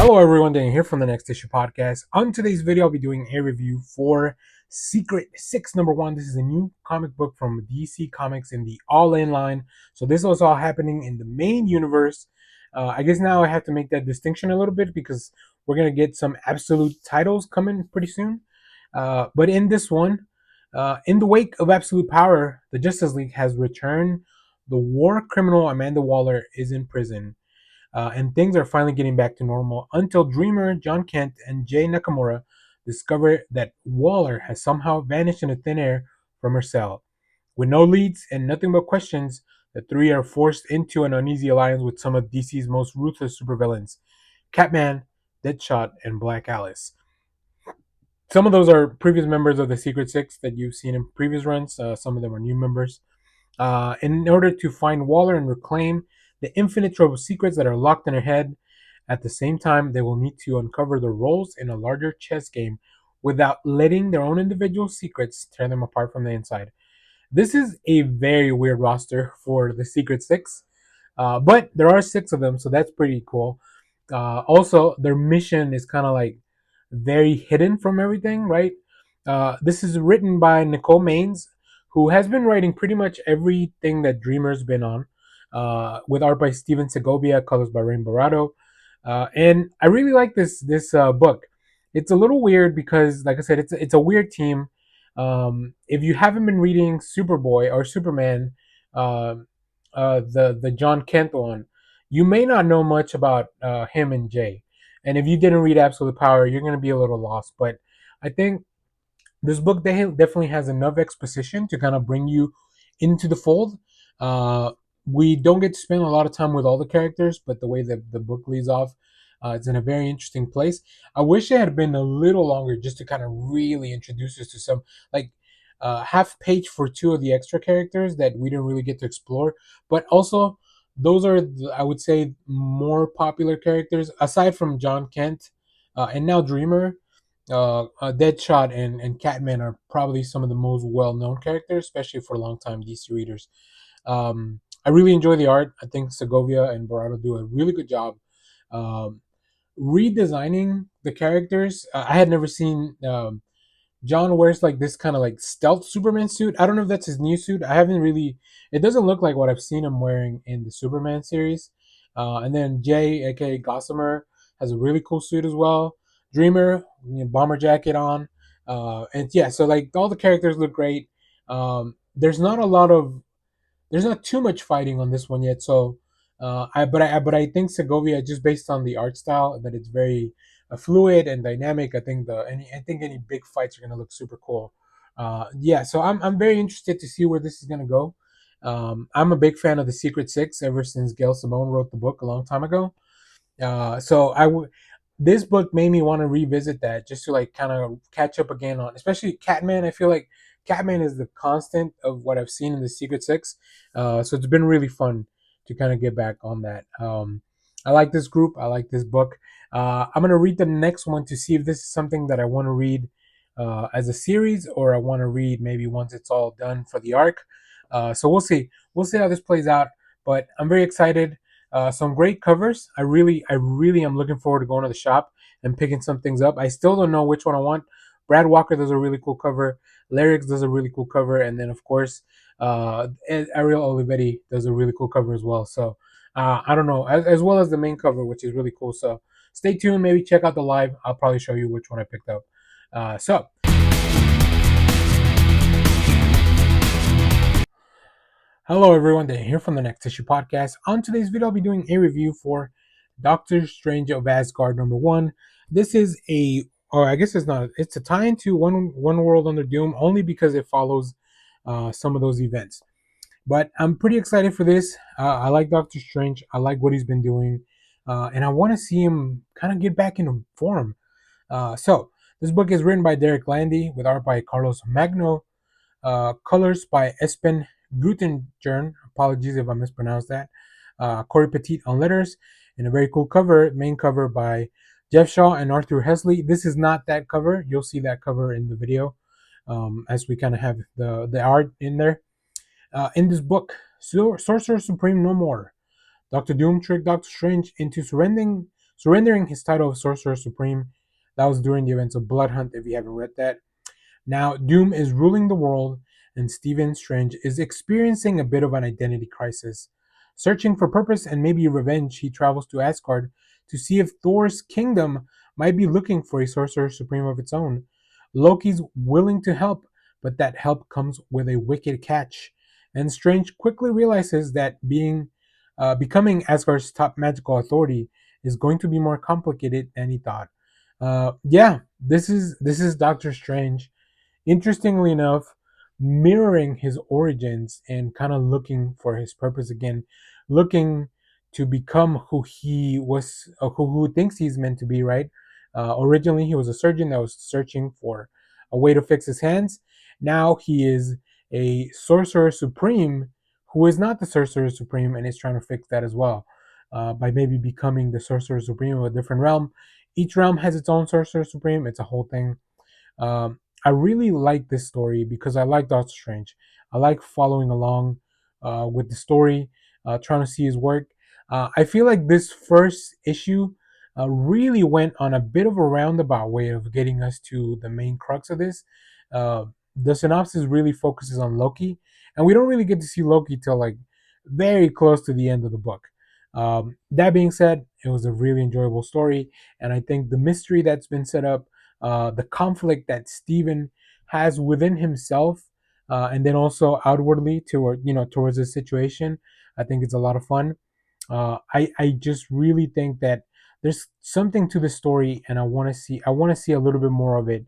Hello everyone, Dan here from the Next Issue Podcast. On today's video, I'll be doing a review for Secret 6 #1. This is a new comic book from DC Comics in the All-In line. So this was all happening in the main universe. I guess now I have to make that distinction a little bit because we're going to get some absolute titles coming pretty soon. But in this one, in the wake of Absolute Power, the Justice League has returned. The war criminal Amanda Waller is in prison, and things are finally getting back to normal until Dreamer, John Kent, and Jay Nakamura discover that Waller has somehow vanished into thin air from her cell. With no leads and nothing but questions, the three are forced into an uneasy alliance with some of DC's most ruthless supervillains, Catman, Deadshot, and Black Alice. Some of those are previous members of the Secret Six that you've seen in previous runs. Some of them are new members. In order to find Waller and reclaim the infinite trove of secrets that are locked in her head, at the same time, they will need to uncover their roles in a larger chess game without letting their own individual secrets tear them apart from the inside. This is a very weird roster for the Secret Six, but there are six of them, so that's pretty cool. Also, their mission is kind of like very hidden from everything, right? This is written by Nicole Maines, who has been writing pretty much everything that Dreamer's been on, with art by Steven Segovia, colors by Rain Barado. And I really like this book. It's a little weird because, like I said, it's a weird team. If you haven't been reading Superboy or Superman, uh, the John Kent one, you may not know much about him and Jay. And if you didn't read Absolute Power, you're going to be a little lost. But I think this book definitely has enough exposition to kind of bring you into the fold. Uh, we don't get to spend a lot of time with all the characters, but the way that the book leads off, it's in a very interesting place. I wish it had been a little longer just to kind of really introduce us to some, like, half page for two of the extra characters that we didn't really get to explore. But also, those are, I would say, more popular characters aside from John Kent, and now Dreamer. Deadshot and Catman are probably some of the most well-known characters, especially for long-time DC readers. I really enjoy the art. I think Segovia and Barado do a really good job um, redesigning the characters. I had never seen John wears like this kind of like stealth Superman suit. I don't know if that's his new suit. I haven't really. It doesn't look like what I've seen him wearing in the Superman series. And then Jay, aka Gossamer, has a really cool suit as well. Dreamer, bomber jacket on, and yeah. So like all the characters look great. There's not a lot of there's not too much fighting on this one yet. So, I think Segovia, just based on the art style, that it's very fluid and dynamic. I think any big fights are gonna look super cool. Yeah, so I'm very interested to see where this is gonna go. I'm a big fan of the Secret Six ever since Gail Simone wrote the book a long time ago. So this book made me want to revisit that just to like kind of catch up again on, especially Catman. I feel like Catman is the constant of what I've seen in the Secret Six. So it's been really fun to kind of get back on that. I like this group. I like this book. I'm gonna read the next one to see if this is something that I want to read as a series, or I want to read maybe once it's all done for the arc. So we'll see. We'll see how this plays out. But I'm very excited. Some great covers. I really am looking forward to going to the shop and picking some things up. I still don't know which one I want. Brad Walker does a really cool cover. Lyrix does a really cool cover, and then of course, Ariel Olivetti does a really cool cover as well. So I don't know, as well as the main cover, which is really cool. So stay tuned. Maybe check out the live. I'll probably show you which one I picked up. So hello everyone, Dan here from the Next Issue Podcast. On today's video, I'll be doing a review for Doctor Strange of Asgard #1. This is or I guess it's not, it's a tie into One World Under Doom only because it follows some of those events. But I'm pretty excited for this. I like Doctor Strange. I like what he's been doing, and I want to see him kind of get back into form. So this book is written by Derek Landy with art by Carlos Magno, colors by Espen Gutengern. Apologies if I mispronounced that. Corey Petit on letters, and a very cool cover, main cover by Jeff Shaw and Arthur Hesley. This is not that cover. You'll see that cover in the video, as we kind of have the art in there. In this book, Sorcerer Supreme no more. Doctor Doom tricked Doctor Strange into surrendering his title of Sorcerer Supreme. That was during the events of Blood Hunt, if you haven't read that. Now, Doom is ruling the world, and Stephen Strange is experiencing a bit of an identity crisis. Searching for purpose and maybe revenge, he travels to Asgard to see if Thor's kingdom might be looking for a Sorcerer Supreme of its own. Loki's willing to help, but that help comes with a wicked catch. And Strange quickly realizes that becoming Asgard's top magical authority is going to be more complicated than he thought. Yeah, this is Doctor Strange, interestingly enough, mirroring his origins and kind of looking for his purpose again, looking to become who he was, who thinks he's meant to be, right? Originally, he was a surgeon that was searching for a way to fix his hands. Now he is a sorcerer supreme who is not the sorcerer supreme and is trying to fix that as well, by maybe becoming the sorcerer supreme of a different realm. Each realm has its own sorcerer supreme. It's a whole thing. I really like this story because I like Doctor Strange. I like following along with the story, trying to see his work. I feel like this first issue really went on a bit of a roundabout way of getting us to the main crux of this. The synopsis really focuses on Loki, and we don't really get to see Loki till like very close to the end of the book. That being said, it was a really enjoyable story, and I think the mystery that's been set up, the conflict that Stephen has within himself, and then also outwardly toward towards the situation. I think it's a lot of fun. I just really think that there's something to the story, and I want to see a little bit more of it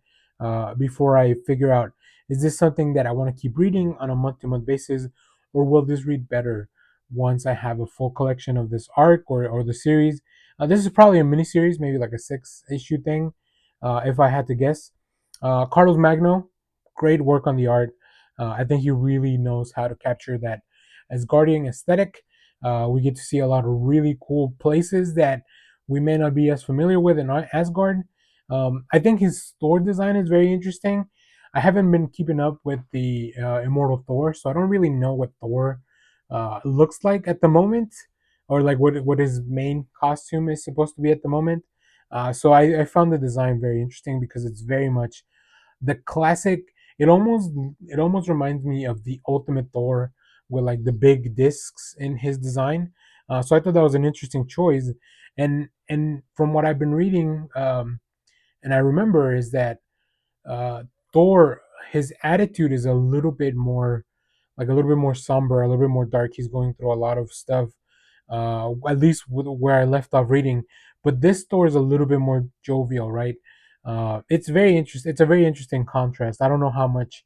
before I figure out, is this something that I want to keep reading on a month to month basis, or will this read better once I have a full collection of this arc or the series. This is probably a mini series, maybe like a 6 issue thing, if I had to guess. Carlos Magno, great work on the art. I think he really knows how to capture that Asgardian aesthetic. We get to see a lot of really cool places that we may not be as familiar with in Asgard. I think his store design is very interesting. I haven't been keeping up with the Immortal Thor, so I don't really know what Thor looks like at the moment, or like what his main costume is supposed to be at the moment. So I found the design very interesting because it's very much the classic. It almost reminds me of the Ultimate Thor with like the big discs in his design. So I thought that was an interesting choice. And from what I've been reading, and I remember, is that uh, Thor, his attitude is a little bit more somber, a little bit more dark. He's going through a lot of stuff, at least where I left off reading. But this Thor is a little bit more jovial, right? It's very interesting. It's a very interesting contrast. I don't know how much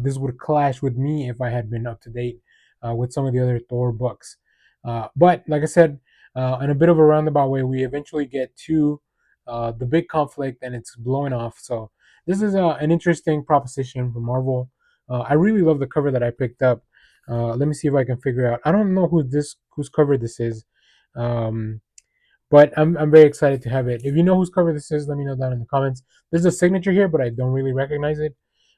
this would clash with me if I had been up to date with some of the other Thor books. But like I said, in a bit of a roundabout way, we eventually get to the big conflict, and it's blowing off. So this is an interesting proposition for Marvel. I really love the cover that I picked up. Let me see if I can figure out. I don't know whose cover this is, um, but I'm very excited to have it. If you know whose cover this is, let me know down in the comments. There's a signature here, but I don't really recognize it,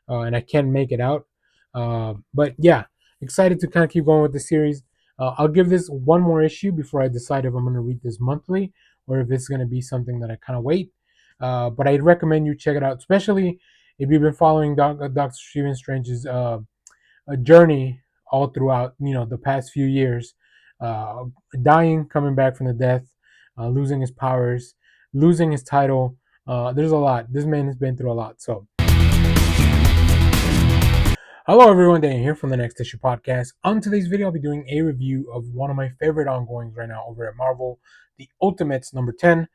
and I can't make it out. But yeah, excited to kind of keep going with the series. I'll give this one more issue before I decide if I'm going to read this monthly or if it's going to be something that I kind of wait. But I'd recommend you check it out, especially if you've been following Doctor Stephen Strange's journey all throughout, the past few years, uh, dying, coming back from the death, losing his powers, losing his title. There's a lot. This man has been through a lot. So hello everyone, Daniel here from the Next Issue Podcast. On today's video, I'll be doing a review of one of my favorite ongoings right now over at Marvel, The Ultimates number 10.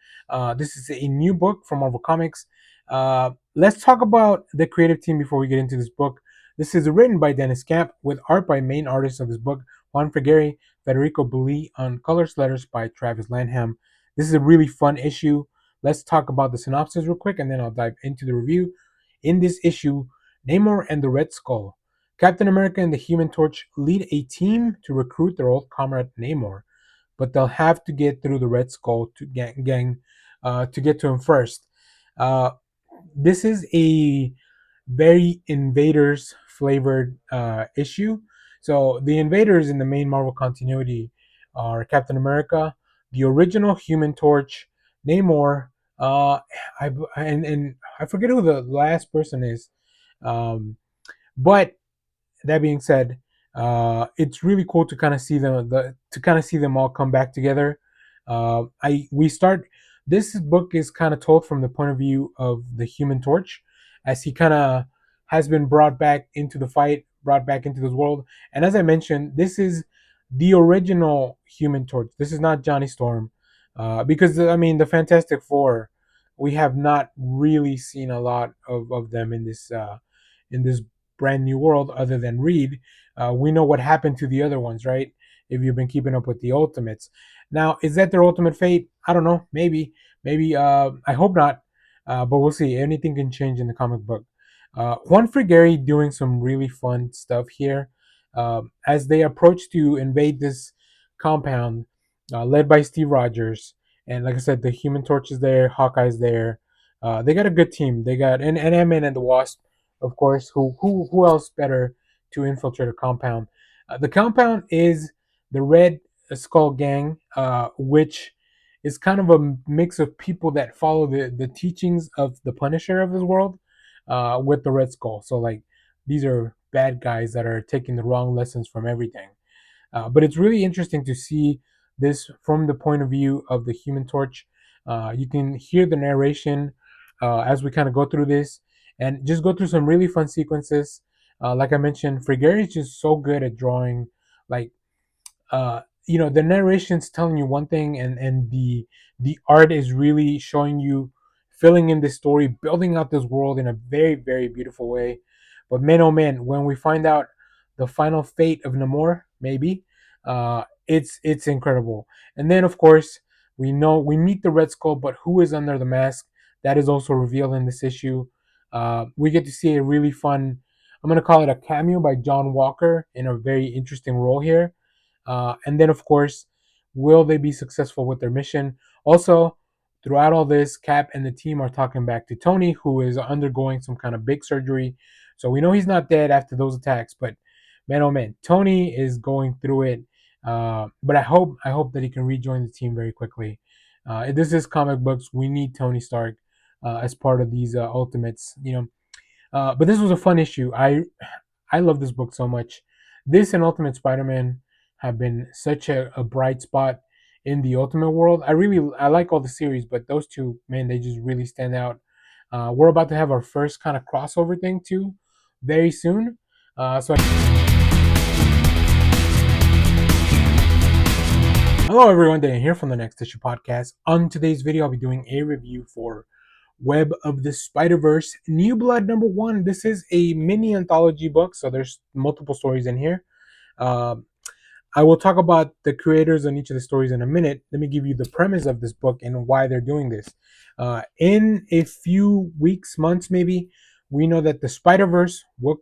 This is a new book from Marvel Comics. Let's talk about the creative team before we get into this book. This is written by Dennis Camp with art by main artists of this book, Juan Frigeri, Federico Buli, on colors letters by Travis Lanham. This is a really fun issue. Let's talk about the synopsis real quick and then I'll dive into the review. In this issue, Namor and the Red Skull, Captain America and the Human Torch lead a team to recruit their old comrade Namor, but they'll have to get through the Red Skull gang to get to him first. Uh, this is a very invaders flavored issue. So the invaders in the main Marvel continuity are Captain America, the original Human Torch, Namor. I and I forget who the last person is. Um, but that being said, it's really cool to kind of see them all come back together. I we start This book is kind of told from the point of view of the Human Torch, as he kind of has been brought back into the fight, brought back into this world. And as I mentioned, this is the original Human Torch. This is not Johnny Storm, because I mean the Fantastic Four, we have not really seen a lot of them in this brand new world other than Reed. We know what happened to the other ones, right? If you've been keeping up with the Ultimates. Now, is that their ultimate fate? I don't know. Maybe. I hope not. But we'll see. Anything can change in the comic book. Juan Frigeri doing some really fun stuff here. As they approach to invade this compound, led by Steve Rogers. And like I said, the Human Torch is there, Hawkeye's there. They got a good team. They got and Ant-Man and the Wasp, of course. Who else better to infiltrate a compound? The compound is the Red Skull Gang, which is kind of a mix of people that follow the teachings of the Punisher of this world, with the Red Skull. So like these are bad guys that are taking the wrong lessons from everything. But it's really interesting to see this from the point of view of the Human Torch. You can hear the narration as we kind of go through this, and just go through some really fun sequences. Like I mentioned, Frigeri is just so good at drawing, like, the narration's telling you one thing, and the art is really showing you, filling in this story, building out this world in a very, very beautiful way. But man, oh man, when we find out the final fate of Namor, maybe, it's incredible. And then of course we meet the Red Skull, but who is under the mask? That is also revealed in this issue. We get to see a really fun, I'm gonna call it a cameo by John Walker in a very interesting role here. And then, of course, will they be successful with their mission? Also, throughout all this, Cap and the team are talking back to Tony, who is undergoing some kind of big surgery. So we know he's not dead after those attacks, but man, oh man, Tony is going through it. But I hope that he can rejoin the team very quickly. This is comic books. We need Tony Stark as part of these Ultimates. But this was a fun issue. I love this book so much. This and Ultimate Spider-Man have been such a bright spot in the Ultimate world. I like all the series, but those two, man, they just really stand out. We're about to have our first kind of crossover thing too, very soon. Hello everyone, Dan here from the Next Issue Podcast. On today's video, I'll be doing a review for Web of the Spider-Verse New Blood #1. This is a mini anthology book, so there's multiple stories in here. Um, I will talk about the creators on each of the stories in a minute. Let me give you the premise of this book and why they're doing this. In a few weeks, months maybe, we know that the Spider-Verse will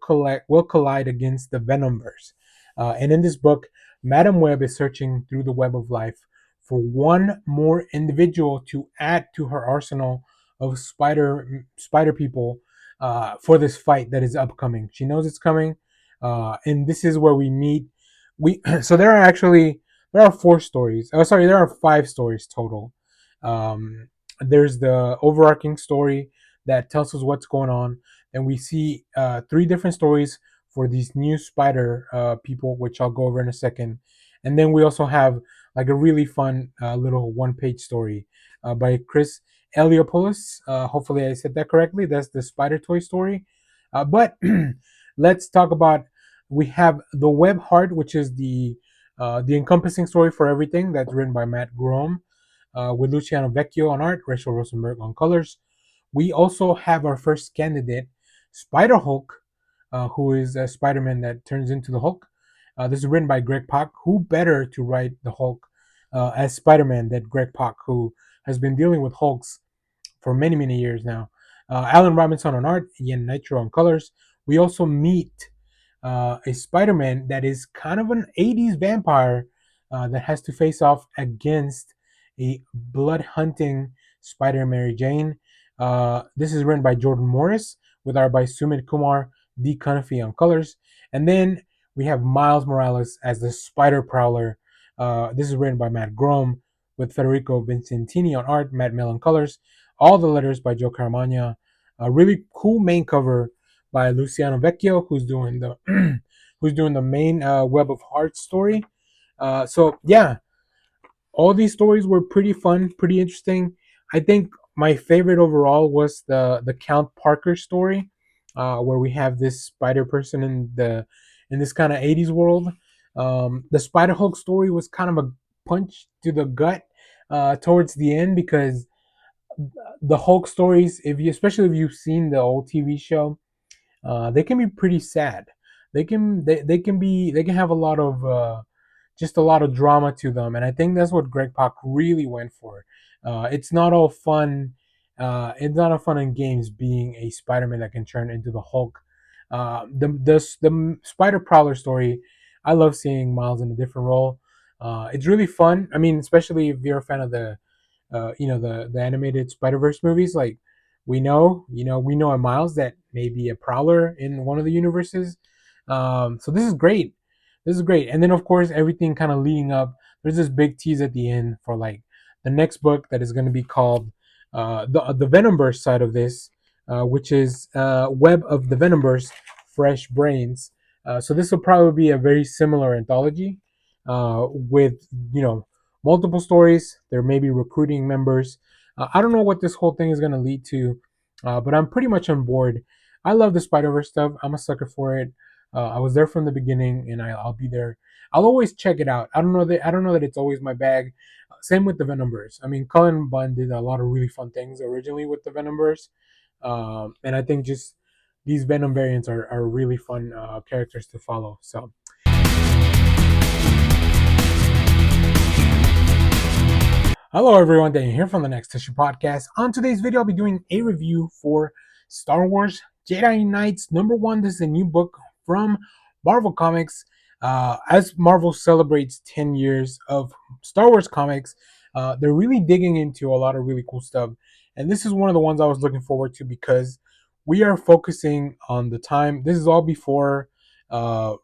collide against the Venomverse. And in this book, Madam Web is searching through the web of life for one more individual to add to her arsenal of spider people, for this fight that is upcoming. She knows it's coming, and this is where we meet. We so there are four stories. Oh, sorry, there are five stories total. There's the overarching story that tells us what's going on, and we see three different stories for these new spider people, which I'll go over in a second. And then we also have like a really fun little one-page story by Chris Eliopoulos. Hopefully, I said that correctly. That's the Spider Toy story. But let's talk about. We have the Web Heart, which is the encompassing story for everything. That's written by Matt Groom, with Luciano Vecchio on art, Rachel Rosenberg on colors. We also have our first candidate, Spider Hulk, who is a Spider-Man that turns into the Hulk. This is written by Greg Pak. Who better to write the Hulk as Spider-Man than Greg Pak, who has been dealing with Hulks for many, many years now. Alan Robinson on art, Ian Nitro on colors. We also meet a Spider-Man that is kind of an 80s vampire that has to face off against a blood hunting Spider Mary Jane. This is written by Jordan Morris with art by Sumit Kumar, D. Cunniffe on colors. And then we have Miles Morales as the Spider Prowler. This is written by Matt Grom with Federico Vincentini on art, Matt Mill on colors, all the letters by Joe Caramagna. A really cool main cover by Luciano Vecchio, who's doing the who's doing the main Web of Hearts story. So yeah, all these stories were pretty fun, pretty interesting. I think my favorite overall was the Count Parker story, where we have this spider person in this kind of '80s world. The Spider Hulk story was kind of a punch to the gut towards the end because the Hulk stories, if you especially if you've seen the old TV show, they can be pretty sad. They can have a lot of just a lot of drama to them, and I think that's what Greg Pak really went for. It's not all fun. It's not all fun and games being a Spider-Man that can turn into the Hulk. The Spider Prowler story, I love seeing Miles in a different role. It's really fun. I mean, especially if you're a fan of the animated Spider Verse movies. Like we know a Miles that may be a Prowler in one of the universes. So this is great. This is great. And then of course everything kind of leading up. There's this big tease at the end for like the next book that is going to be called the Venomverse side of this, which is Web of the Venomverse, Fresh Brains. So this will probably be a very similar anthology with multiple stories. There may be recruiting members. I don't know what this whole thing is going to lead to, but I'm pretty much on board. I love the Spider Verse stuff. I'm a sucker for it. I was there from the beginning, and I'll be there. I'll always check it out. I don't know that it's always my bag. Same with the Venomverse. I mean, Cullen Bunn did a lot of really fun things originally with the Venomverse, and I think just these Venom variants are really fun characters to follow. So hello everyone, Daniel here from the Next Issue Podcast. On today's video, I'll be doing a review for Star Wars Jedi Knights #1. This is a new book from Marvel Comics. As Marvel celebrates 10 years of Star Wars comics, they're really digging into a lot of really cool stuff. And this is one of the ones I was looking forward to because we are focusing on the time. This is all before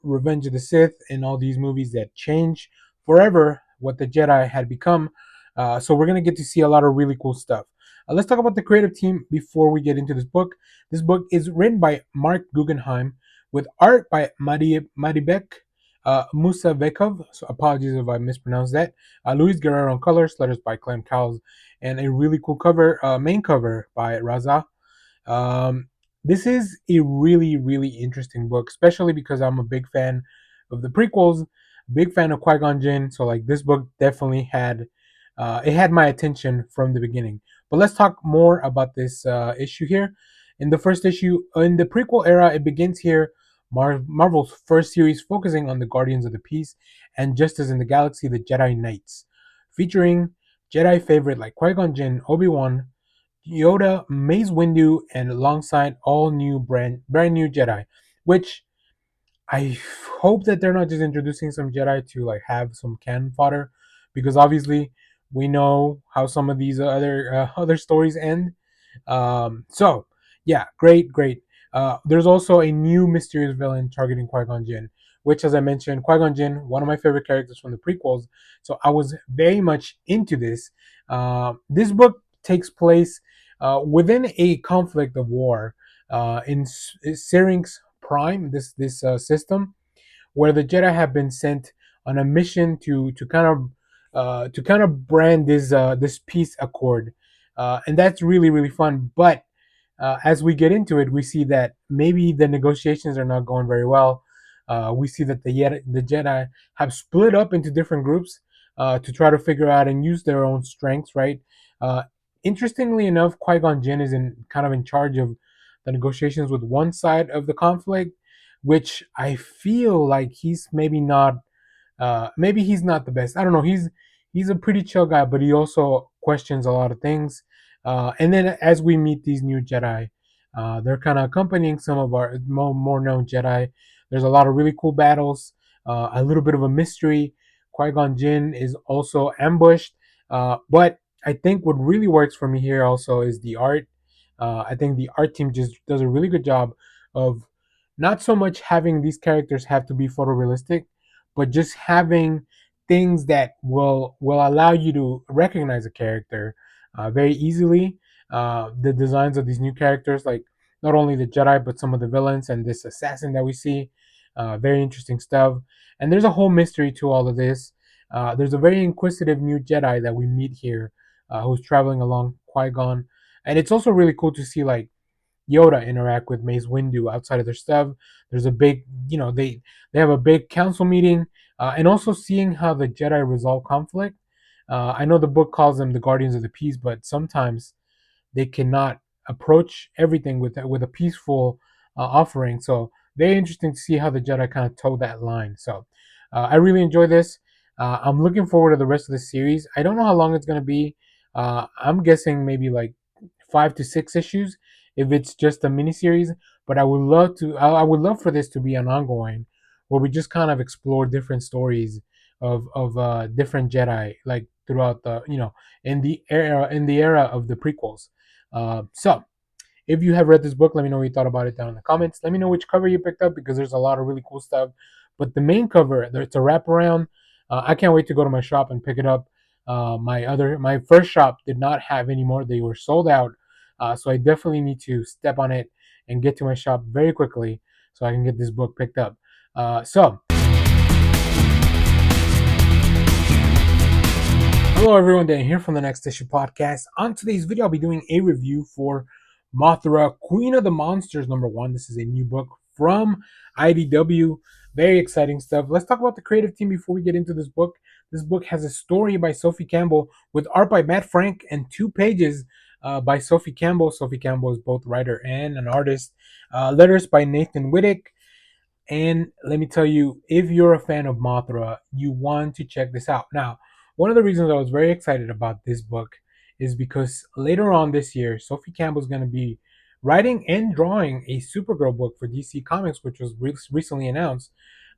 Revenge of the Sith and all these movies that change forever what the Jedi had become. So we're gonna get to see a lot of really cool stuff. Let's talk about the creative team before we get into this book. This book is written by Mark Guggenheim with art by Maribek Musavekov. So apologies if I mispronounced that. Luis Guerrero on colors, letters by Clem Cowles, and a really cool cover, main cover by Raza. Um, this is a really, really interesting book, especially because I'm a big fan of the prequels, big fan of Qui Gon Jinn. So like this book definitely had it had my attention from the beginning. But let's talk more about this issue here. In the first issue, in the prequel era, it begins here. Marvel's first series focusing on the Guardians of the Peace and Justice in the Galaxy, the Jedi Knights, featuring Jedi favorite like Qui Gon Jinn, Obi Wan, Yoda, Mace Windu, and alongside all new brand new Jedi, which I hope that they're not just introducing some Jedi to like have some cannon fodder, because obviously we know how some of these other stories end. So yeah, great. There's also a new mysterious villain targeting Qui Gon Jinn, which, as I mentioned, Qui Gon Jinn, one of my favorite characters from the prequels. So I was very much into this. This book takes place within a conflict of war in Syrinx Prime, this system where the Jedi have been sent on a mission to kind of brand this peace accord, and that's really really fun. But as we get into it, we see that maybe the negotiations are not going very well. We see that the Jedi have split up into different groups to try to figure out and use their own strengths. Right. Uh, Interestingly enough, Qui Gon Jinn is in kind of in charge of the negotiations with one side of the conflict, which I feel like he's maybe he's not the best. I don't know. He's a pretty chill guy, but he also questions a lot of things. And then as we meet these new Jedi, they're kind of accompanying some of our more known Jedi. There's a lot of really cool battles, a little bit of a mystery. Qui Gon Jinn is also ambushed, but I think what really works for me here also is the art. I think the art team just does a really good job of not so much having these characters have to be photorealistic, but just having things that will allow you to recognize a character very easily. The designs of these new characters, like not only the Jedi but some of the villains and this assassin that we see, very interesting stuff. And there's a whole mystery to all of this. There's a very inquisitive new Jedi that we meet here, who's traveling along Qui-Gon, and it's also really cool to see like Yoda interact with Mace Windu outside of their stuff. There's a big, they have a big council meeting, and also seeing how the Jedi resolve conflict. I know the book calls them the Guardians of the Peace, but sometimes they cannot approach everything with a peaceful offering. So very interesting to see how the Jedi kind of toe that line. So I really enjoy this. I'm looking forward to the rest of the series. I don't know how long it's going to be. I'm guessing maybe like 5 to 6 issues if it's just a miniseries. But I would love to. I would love for this to be an ongoing, where we just kind of explore different stories of different Jedi, like throughout the in the era of the prequels. So, if you have read this book, let me know what you thought about it down in the comments. Let me know which cover you picked up because there's a lot of really cool stuff. But the main cover, it's a wraparound. I can't wait to go to my shop and pick it up. My first shop did not have any more; they were sold out. So I definitely need to step on it and get to my shop very quickly so I can get this book picked up. So hello everyone, Dan here from the Next Issue Podcast. On today's video, I'll be doing a review for Mothra, Queen of the Monsters #1. This is a new book from IDW. Very exciting stuff. Let's talk about the creative team before we get into this book. This book has a story by Sophie Campbell with art by Matt Frank and 2 pages by Sophie Campbell. Sophie Campbell is both writer and an artist. Letters by Nathan Wittick. And let me tell you, if you're a fan of Mothra, you want to check this out. Now, one of the reasons I was very excited about this book is because later on this year, Sophie Campbell is going to be writing and drawing a Supergirl book for DC Comics, which was recently announced.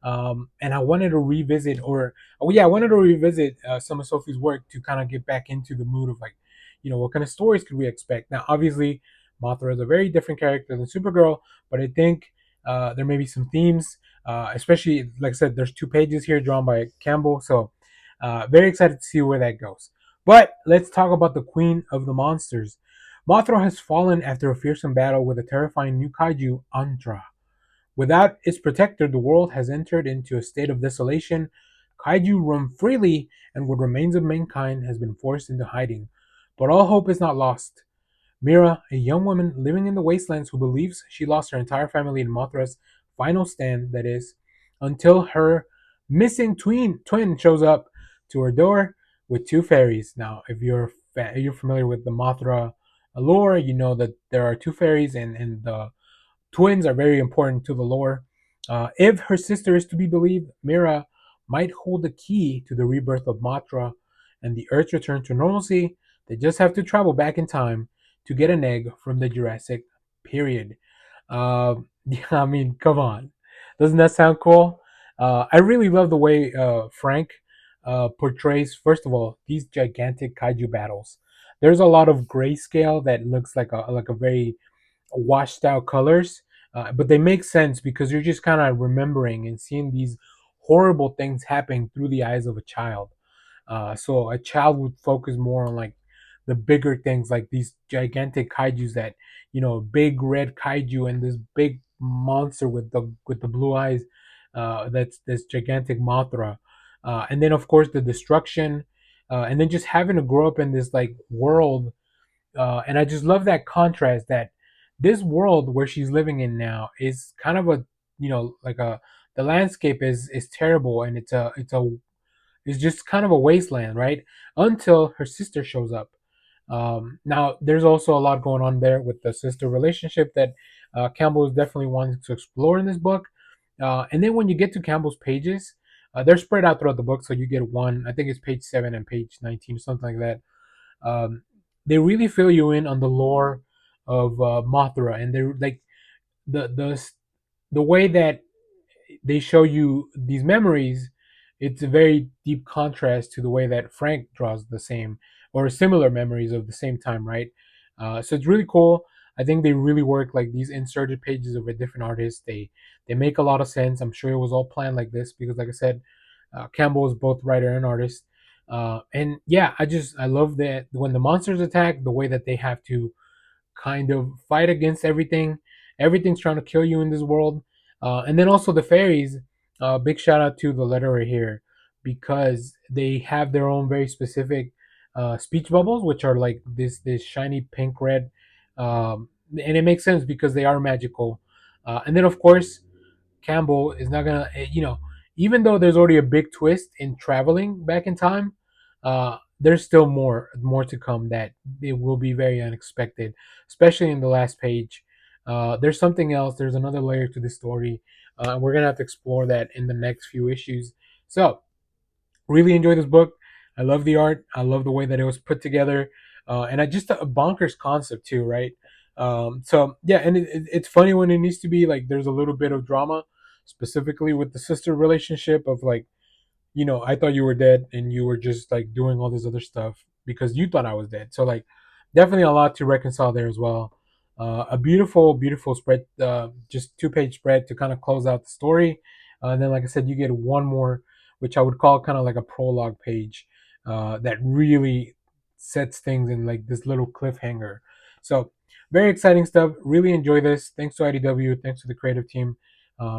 And I wanted to revisit, I wanted to revisit some of Sophie's work to kind of get back into the mood of like, what kind of stories could we expect? Now, obviously, Mothra is a very different character than Supergirl, but I think there may be some themes, especially like I said, there's 2 pages here drawn by Campbell, so very excited to see where that goes. But let's talk about the Queen of the Monsters. Mothra has fallen after a fearsome battle with a terrifying new kaiju, Antra. Without its protector, the world has entered into a state of desolation. Kaiju roam freely, and what remains of mankind has been forced into hiding. But all hope is not lost. Mira, a young woman living in the wastelands who believes she lost her entire family in Mothra's final stand, that is, until her missing twin shows up to her door with 2 fairies. Now, if you're familiar with the Mothra lore, you know that there are 2 fairies, and the twins are very important to the lore. If her sister is to be believed, Mira might hold the key to the rebirth of Mothra and the Earth's return to normalcy. They just have to travel back in time to get an egg from the Jurassic period. Yeah, I mean, come on. Doesn't that sound cool? I really love the way Frank portrays, first of all, these gigantic kaiju battles. There's a lot of grayscale that looks like a very washed out colors, but they make sense because you're just kind of remembering and seeing these horrible things happening through the eyes of a child. So a child would focus more on like the bigger things, like these gigantic kaiju's that big red kaiju and this big monster with the blue eyes. That's this gigantic Mothra, and then of course the destruction, and then just having to grow up in this like world, and I just love that contrast that this world where she's living in now is kind of a like a the landscape is terrible, and it's just kind of a wasteland, right? Until her sister shows up. Now, there's also a lot going on there with the sister relationship that Campbell is definitely wanting to explore in this book. And then when you get to Campbell's pages, they're spread out throughout the book, so you get one. I think it's page 7 and page 19 or something like that. Um, they really fill you in on the lore of Mothra, and they're like the the way that they show you these memories. It's a very deep contrast to the way that Frank draws the same or similar memories of the same time, right? So it's really cool. I think they really work like these inserted pages of a different artist. They make a lot of sense. I'm sure it was all planned like this because, like I said, Campbell is both writer and artist. And yeah, I love that when the monsters attack, the way that they have to kind of fight against everything. Everything's trying to kill you in this world. And then also the fairies. Big shout out to the letterer here because they have their own very specific speech bubbles, which are like this shiny pink red, and it makes sense because they are magical. And then of course Campbell is not gonna, even though there's already a big twist in traveling back in time, there's still more to come that it will be very unexpected, especially in the last page. There's something else. There's another layer to the story. We're gonna have to explore that in the next few issues. So really enjoy this book. I love the art. I love the way that it was put together, and I just a bonkers concept too, right? So yeah, and it's funny when it needs to be like there's a little bit of drama, specifically with the sister relationship of like, I thought you were dead and you were just like doing all this other stuff because you thought I was dead. So like, definitely a lot to reconcile there as well. A beautiful, beautiful spread, just 2 page spread to kind of close out the story. And then, like I said, you get one more, which I would call kind of like a prologue page that really sets things in like this little cliffhanger. So very exciting stuff. Really enjoy this. Thanks to IDW. Thanks to the creative team.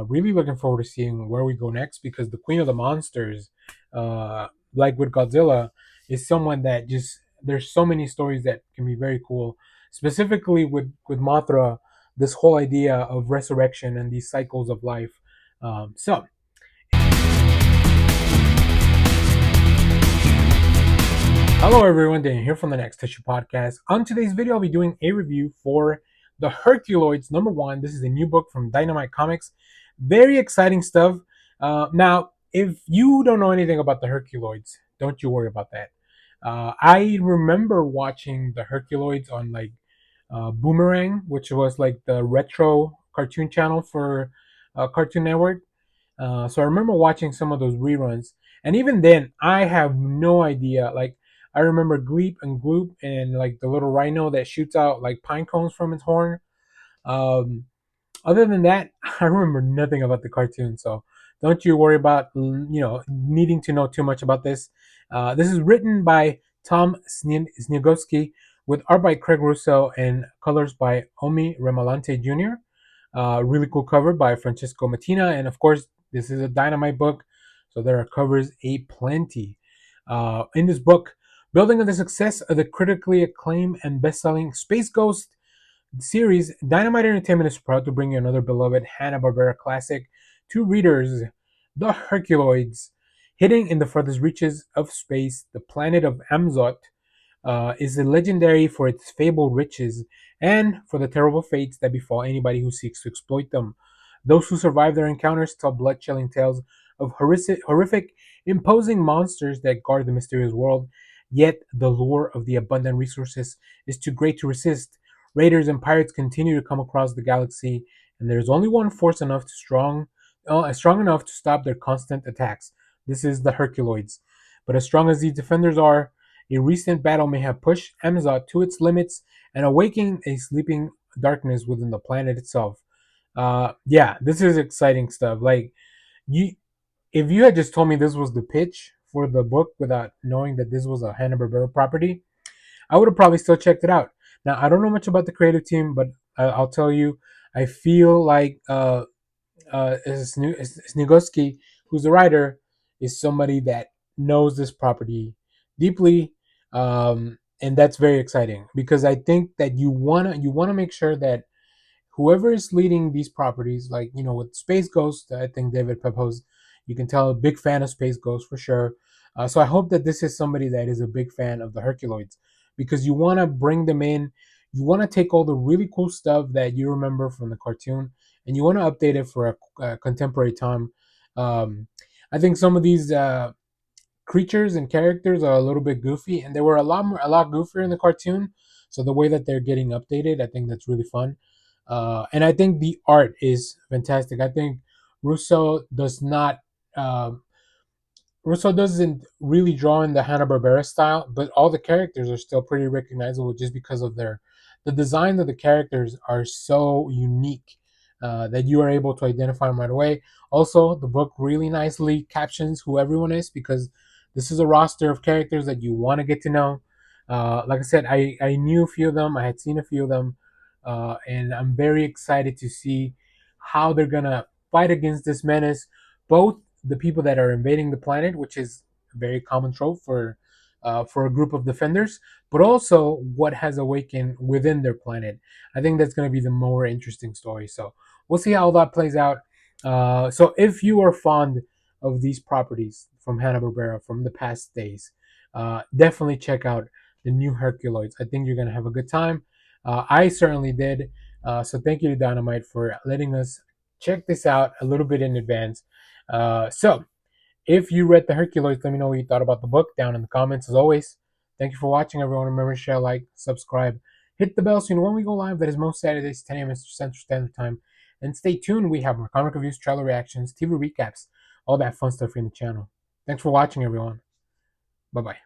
Really looking forward to seeing where we go next because the Queen of the Monsters, like with Godzilla, is someone that just there's so many stories that can be very cool. Specifically with Mothra, this whole idea of resurrection and these cycles of life. So hello everyone, Dan here from the Next Tissue Podcast. On today's video, I'll be doing a review for the Herculoids #1. This is a new book from Dynamite Comics. Very exciting stuff. Now, if you don't know anything about the Herculoids, don't you worry about that. I remember watching the Herculoids on like Boomerang, which was like the retro cartoon channel for Cartoon Network. So I remember watching some of those reruns, and even then, I have no idea. Like I remember Gleep and Gloop, and like the little rhino that shoots out like pine cones from its horn. Um, Other than that, I remember nothing about the cartoon. So don't you worry about needing to know too much about this. This is written by Tom Sniegoski with art by Craig Russo and colors by Omi Remalante Jr. Really cool cover by Francesco Mattina, and of course, this is a Dynamite book, so there are covers a plenty. In this book, building on the success of the critically acclaimed and best-selling Space Ghost series, Dynamite Entertainment is proud to bring you another beloved Hanna-Barbera classic to readers, The Herculoids. Hidden in the furthest reaches of space, the planet of Amzot is legendary for its fabled riches and for the terrible fates that befall anybody who seeks to exploit them. Those who survive their encounters tell blood-chilling tales of horrific, imposing monsters that guard the mysterious world. Yet the lure of the abundant resources is too great to resist. Raiders and pirates continue to come across the galaxy, and there is only one force strong enough to stop their constant attacks. This is the Herculoids. But as strong as these defenders are, a recent battle may have pushed Amazon to its limits and awakened a sleeping darkness within the planet itself. Yeah, this is exciting stuff. Like you, if you had just told me this was the pitch for the book without knowing that this was a Hanna Barbera property, I would have probably still checked it out. Now I don't know much about the creative team, but I'll tell you, I feel like Snigoski, who's the writer, is somebody that knows this property deeply, and that's very exciting because I think that you wanna make sure that whoever is leading these properties, like with Space Ghost, I think David Pepose, you can tell a big fan of Space Ghost for sure. So I hope that this is somebody that is a big fan of the Herculoids because you want to bring them in. You want to take all the really cool stuff that you remember from the cartoon and you want to update it for a contemporary time. Um, I think some of these creatures and characters are a little bit goofy, and they were a lot goofier in the cartoon. So the way that they're getting updated, I think that's really fun. And I think the art is fantastic. I think Russo does not. Um Russo doesn't really draw in the Hanna Barbera style, but all the characters are still pretty recognizable just because of the design of the characters are so unique. that you are able to identify them right away. Also, the book really nicely captions who everyone is, because this is a roster of characters that you want to get to know. Like I said, I knew a few of them, I had seen a few of them, and I'm very excited to see how they're gonna fight against this menace. Both the people that are invading the planet, which is a very common trope for a group of defenders, but also what has awakened within their planet. I think that's going to be the more interesting story. So we'll see how that plays out. So if you are fond of these properties from Hanna-Barbera from the past days, definitely check out the new Herculoids. I think you're going to have a good time. I certainly did. So thank you to Dynamite for letting us check this out a little bit in advance. So if you read the Herculoids, let me know what you thought about the book down in the comments. As always, thank you for watching, everyone. Remember to share, like, subscribe, hit the bell so you know when we go live. That is most Saturdays, 10 a.m. Central Standard Time. And stay tuned. We have more comic reviews, trailer reactions, TV recaps, all that fun stuff here in the channel. Thanks for watching, everyone. Bye bye.